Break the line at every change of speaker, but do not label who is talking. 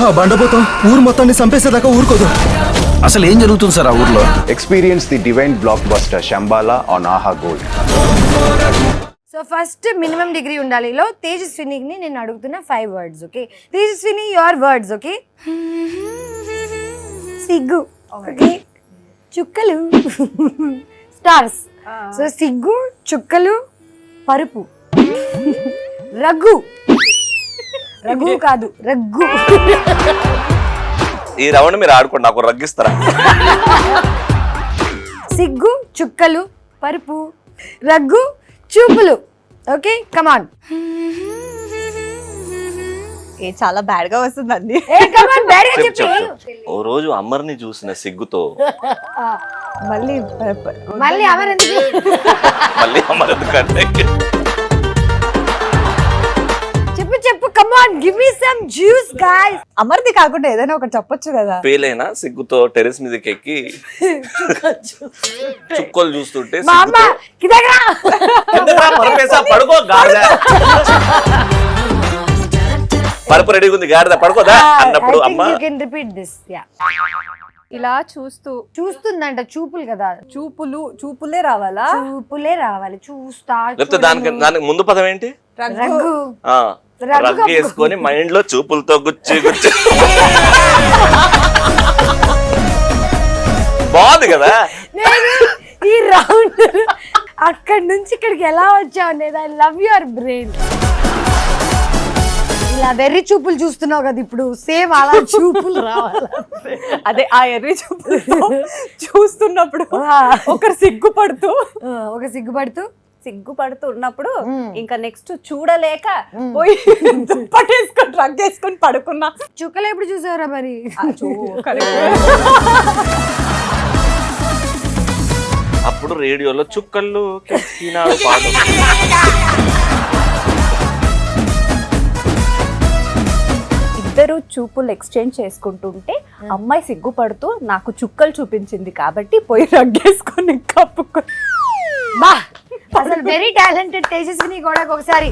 ఆ బండపోతాం ఊరు మొత్తాన్ని చంపేసేదాకా ఊరుకోదు.
అసలు ఏం జరుగుతుంది సార్ ఆ ఊర్లో?
Experience the divine blockbuster Shambhala on Aha Gold.
So first minimum degree ఉండాలిలో తేజస్వినికి నేను అడుగుతున్న 5 words. Okay Tejaswini, your words. Okay సిగ్గు, ఓకే చుక్కలు, స్టార్స్. సో సిగ్గు, చుక్కలు, పరుపు, రఘు. రఘు కాదు రఘు.
ఈ రౌండ్ మీరు ఆడుకోండి, నాకు రగ్గిస్తారా?
సిగ్గు, చుక్కలు, పరుపు, రగ్గు, చూపులు. Okay come on.
ఏ చాలా బ్యాడ్ గా వస్తుందండి.
ఏ కమాన్ బ్యాడ్ గా చెప్పు.
ఓ రోజు అమర్ని చూసిన సిగ్గుతో
మళ్ళీ
మళ్ళీ అమర్ ఎందుకు?
మళ్ళీ అమర్ ఎందుకంటే
చెప్పు చెప్పు come on give me some juice guys.
అమర్ది కాకుండా ఏదైనా ఒకటి చెప్పొచ్చు కదా.
ఫెయిల్ అయినా సిగ్గుతో టెరెస్ మీదకి ఎక్కి చుక్కలు చూస్తుంటే
మా అమ్మ కిదగరా
పడుకో గాడిద, పరుపు రెడీగా ఉంది గాడిద పడుకోదా అన్నప్పుడు అమ్మ
you can repeat this. Yeah
ఇలా చూస్తుందంట.
చూపులు కదా,
చూపులే రావాలా?
చూపులే రావాలి. చూస్తా
లేకపోతే దానికి ముందు పదం ఏంటి?
రగ్గు.
రగ్గు వేసుకొని మైండ్ లో చూపులతో గుచ్చి గుచ్చి బాగుంది కదా.
నేను ఈ రౌండ్ అక్కడి నుంచి ఇక్కడికి ఎలా వచ్చావు అనేది. I love your brain. ఇలా వెర్రి చూపులు చూస్తున్నావు కదా ఇప్పుడు, సేమ్ అలా చూపులు రావాలి.
అదే ఆ ఎర్రి చూపులు చూస్తున్నప్పుడు ఒకరు సిగ్గుపడుతూ ఉన్నప్పుడు ఇంకా నెక్స్ట్ చూడలేక పోయి దుప్పటేసుకొని రగ్గేసుకొని పడుకున్నా.
చుక్కలు ఎప్పుడు చూసావురా మరి?
అప్పుడు రేడియోలో చుక్కలు కెక్కినాడు పాట.
ఇద్దరు చూపులు ఎక్స్చేంజ్ చేసుకుంటుంటే అమ్మాయి సిగ్గుపడుతూ నాకు చుక్కలు చూపించింది కాబట్టి పోయి రగ్గేసుకొని కప్పుకొని.
బా అసలు వెరీ టాలెంటెడ్ తేజస్విని కూడా ఒకసారి